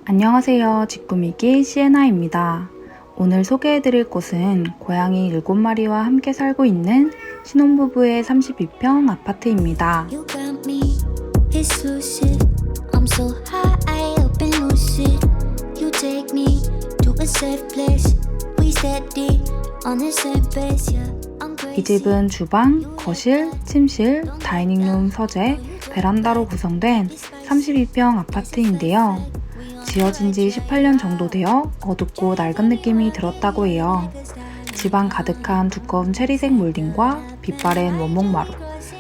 안녕하세요. 직구미기 시에나입니다. 오늘 소개해드릴 곳은 고양이 7마리와 함께 살고 있는 신혼부부의 32평 아파트입니다. You got me exclusive. I'm so high up and lucid. You take me to a safe place. We steady on the same pace. Yeah, I'm 이 crazy. 집은 주방, 거실, 침실, 다이닝룸, 서재, 베란다로 구성된 32평 아파트인데요. 지어진 지 18년 정도 되어 어둡고 낡은 느낌이 들었다고 해요. 집안 가득한 두꺼운 체리색 몰딩과 빛바랜 원목 마루,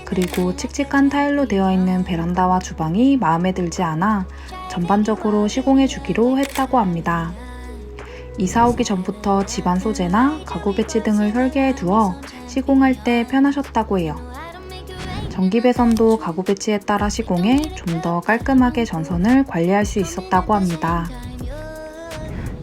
그리고 칙칙한 타일로 되어 있는 베란다와 주방이 마음에 들지 않아 전반적으로 시공해 주기로 했다고 합니다. 이사 오기 전부터 집안 소재나 가구 배치 등을 설계해 두어 시공할 때 편하셨다고 해요. 전기 배선도 가구 배치에 따라 시공해 좀 더 깔끔하게 전선을 관리할 수 있었다고 합니다.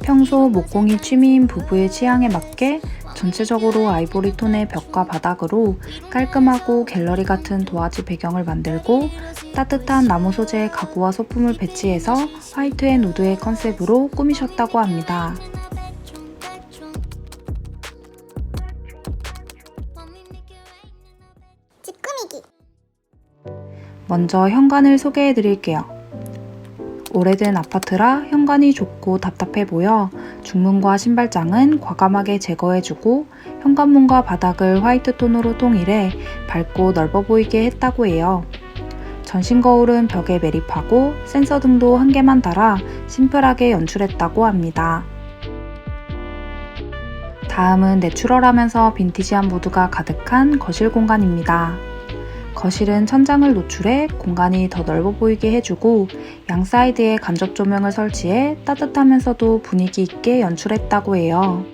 평소 목공이 취미인 부부의 취향에 맞게 전체적으로 아이보리 톤의 벽과 바닥으로 깔끔하고 갤러리 같은 도화지 배경을 만들고 따뜻한 나무 소재의 가구와 소품을 배치해서 화이트 앤 우드의 컨셉으로 꾸미셨다고 합니다. 먼저 현관을 소개해 드릴게요. 오래된 아파트라 현관이 좁고 답답해 보여 중문과 신발장은 과감하게 제거해주고 현관문과 바닥을 화이트 톤으로 통일해 밝고 넓어 보이게 했다고 해요. 전신 거울은 벽에 매립하고 센서 등도 한 개만 달아 심플하게 연출했다고 합니다. 다음은 내추럴하면서 빈티지한 무드가 가득한 거실 공간입니다. 거실은 천장을 노출해 공간이 더 넓어 보이게 해주고 양 사이드에 간접 조명을 설치해 따뜻하면서도 분위기 있게 연출했다고 해요.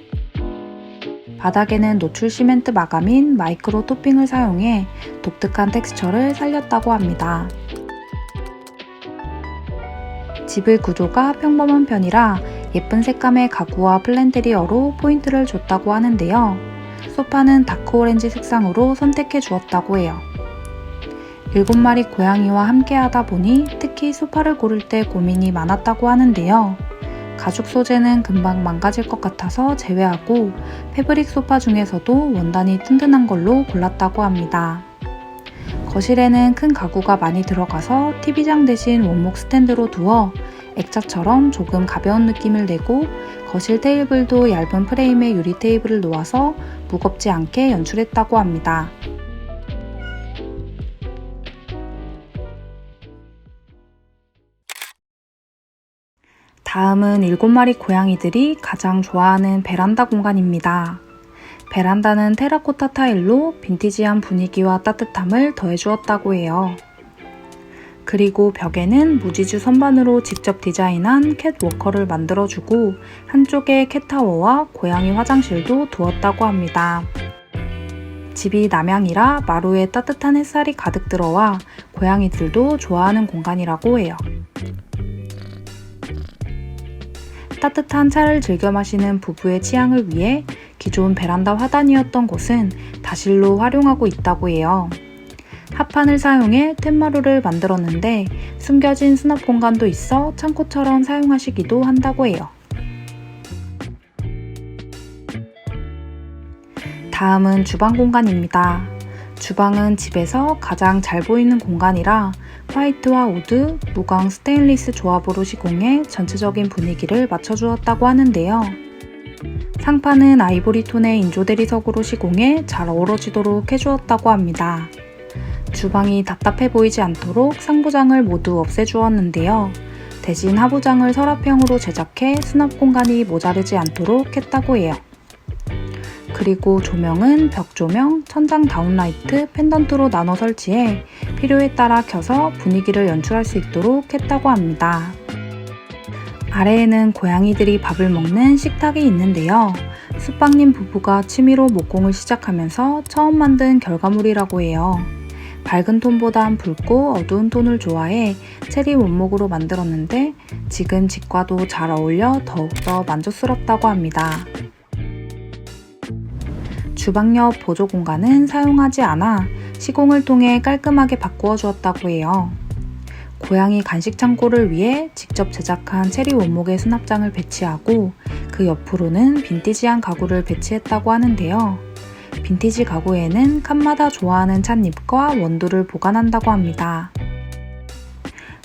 바닥에는 노출 시멘트 마감인 마이크로 토핑을 사용해 독특한 텍스처를 살렸다고 합니다. 집의 구조가 평범한 편이라 예쁜 색감의 가구와 플랜테리어로 포인트를 줬다고 하는데요. 소파는 다크 오렌지 색상으로 선택해 주었다고 해요. 7마리 고양이와 함께 하다 보니 특히 소파를 고를 때 고민이 많았다고 하는데요. 가죽 소재는 금방 망가질 것 같아서 제외하고 패브릭 소파 중에서도 원단이 튼튼한 걸로 골랐다고 합니다. 거실에는 큰 가구가 많이 들어가서 TV장 대신 원목 스탠드로 두어 액자처럼 조금 가벼운 느낌을 내고 거실 테이블도 얇은 프레임의 유리 테이블을 놓아서 무겁지 않게 연출했다고 합니다. 다음은 7마리 고양이들이 가장 좋아하는 베란다 공간입니다. 베란다는 테라코타 타일로 빈티지한 분위기와 따뜻함을 더해주었다고 해요. 그리고 벽에는 무지주 선반으로 직접 디자인한 캣워커를 만들어주고 한쪽에 캣타워와 고양이 화장실도 두었다고 합니다. 집이 남향이라 마루에 따뜻한 햇살이 가득 들어와 고양이들도 좋아하는 공간이라고 해요. 따뜻한 차를 즐겨 마시는 부부의 취향을 위해 기존 베란다 화단이었던 곳은 다실로 활용하고 있다고 해요. 합판을 사용해 툇마루를 만들었는데 숨겨진 수납 공간도 있어 창고처럼 사용하시기도 한다고 해요. 다음은 주방 공간입니다. 주방은 집에서 가장 잘 보이는 공간이라 화이트와 우드, 무광 스테인리스 조합으로 시공해 전체적인 분위기를 맞춰주었다고 하는데요. 상판은 아이보리 톤의 인조대리석으로 시공해 잘 어우러지도록 해주었다고 합니다. 주방이 답답해 보이지 않도록 상부장을 모두 없애주었는데요. 대신 하부장을 서랍형으로 제작해 수납 공간이 모자르지 않도록 했다고 해요. 그리고 조명은 벽조명, 천장 다운라이트, 펜던트로 나눠 설치해 필요에 따라 켜서 분위기를 연출할 수 있도록 했다고 합니다. 아래에는 고양이들이 밥을 먹는 식탁이 있는데요. 숙박님 부부가 취미로 목공을 시작하면서 처음 만든 결과물이라고 해요. 밝은 톤보단 붉고 어두운 톤을 좋아해 체리 원목으로 만들었는데 지금 집과도 잘 어울려 더욱더 만족스럽다고 합니다. 주방 옆 보조 공간은 사용하지 않아 시공을 통해 깔끔하게 바꾸어 주었다고 해요. 고양이 간식 창고를 위해 직접 제작한 체리 원목의 수납장을 배치하고 그 옆으로는 빈티지한 가구를 배치했다고 하는데요. 빈티지 가구에는 칸마다 좋아하는 찻잎과 원두를 보관한다고 합니다.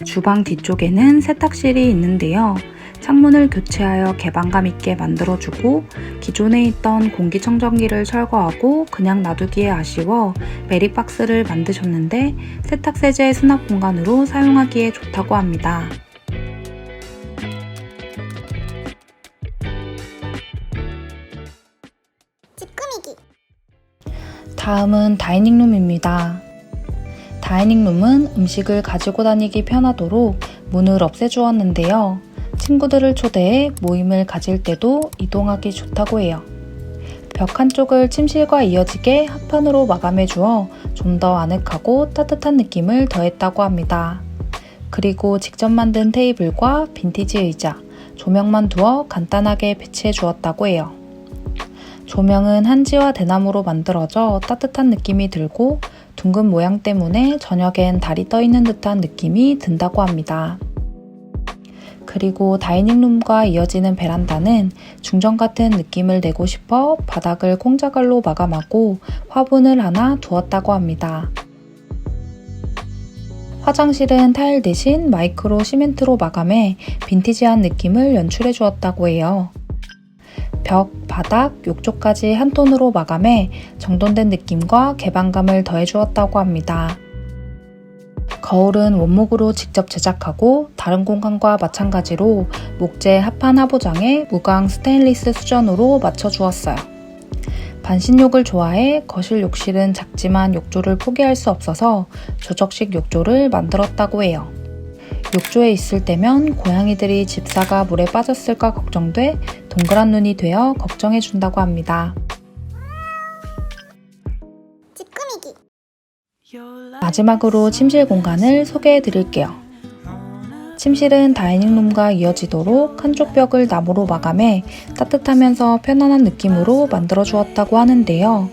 주방 뒤쪽에는 세탁실이 있는데요. 창문을 교체하여 개방감 있게 만들어주고 기존에 있던 공기청정기를 철거하고 그냥 놔두기에 아쉬워 메리박스를 만드셨는데 세탁세제 수납 공간으로 사용하기에 좋다고 합니다. 다음은 다이닝룸입니다. 다이닝룸은 음식을 가지고 다니기 편하도록 문을 없애주었는데요. 친구들을 초대해 모임을 가질 때도 이동하기 좋다고 해요. 벽 한쪽을 침실과 이어지게 합판으로 마감해 주어 좀 더 아늑하고 따뜻한 느낌을 더했다고 합니다. 그리고 직접 만든 테이블과 빈티지 의자, 조명만 두어 간단하게 배치해 주었다고 해요. 조명은 한지와 대나무로 만들어져 따뜻한 느낌이 들고 둥근 모양 때문에 저녁엔 달이 떠 있는 듯한 느낌이 든다고 합니다. 그리고 다이닝룸과 이어지는 베란다는 중정 같은 느낌을 내고 싶어 바닥을 콩자갈로 마감하고 화분을 하나 두었다고 합니다. 화장실은 타일 대신 마이크로 시멘트로 마감해 빈티지한 느낌을 연출해 주었다고 해요. 벽, 바닥, 욕조까지 한 톤으로 마감해 정돈된 느낌과 개방감을 더해 주었다고 합니다. 거울은 원목으로 직접 제작하고 다른 공간과 마찬가지로 목재 합판 하부장에 무광 스테인리스 수전으로 맞춰 주었어요. 반신욕을 좋아해 거실 욕실은 작지만 욕조를 포기할 수 없어서 조적식 욕조를 만들었다고 해요. 욕조에 있을 때면 고양이들이 집사가 물에 빠졌을까 걱정돼 동그란 눈이 되어 걱정해준다고 합니다. 마지막으로 침실 공간을 소개해 드릴게요. 침실은 다이닝룸과 이어지도록 한쪽 벽을 나무로 마감해 따뜻하면서 편안한 느낌으로 만들어 주었다고 하는데요.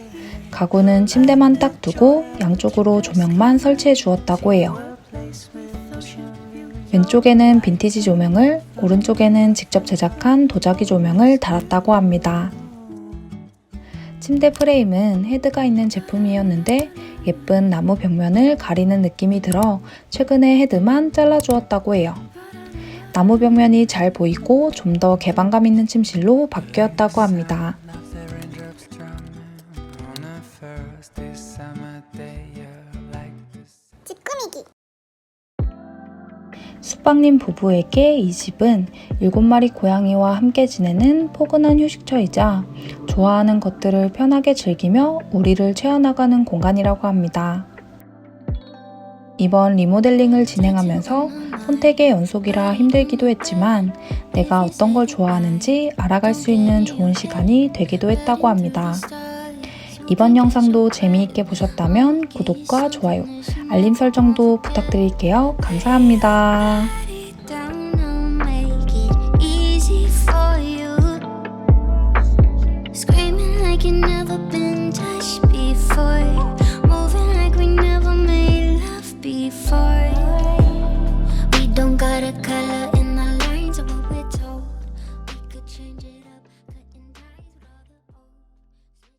가구는 침대만 딱 두고 양쪽으로 조명만 설치해 주었다고 해요. 왼쪽에는 빈티지 조명을, 오른쪽에는 직접 제작한 도자기 조명을 달았다고 합니다. 침대 프레임은 헤드가 있는 제품이었는데 예쁜 나무 벽면을 가리는 느낌이 들어 최근에 헤드만 잘라주었다고 해요. 나무 벽면이 잘 보이고 좀 더 개방감 있는 침실로 바뀌었다고 합니다. 숙박님 부부에게 이 집은 7마리 고양이와 함께 지내는 포근한 휴식처이자 좋아하는 것들을 편하게 즐기며 우리를 채워나가는 공간이라고 합니다. 이번 리모델링을 진행하면서 선택의 연속이라 힘들기도 했지만 내가 어떤 걸 좋아하는지 알아갈 수 있는 좋은 시간이 되기도 했다고 합니다. 이번 영상도 재미있게 보셨다면 구독과 좋아요, 알림 설정도 부탁드릴게요. 감사합니다.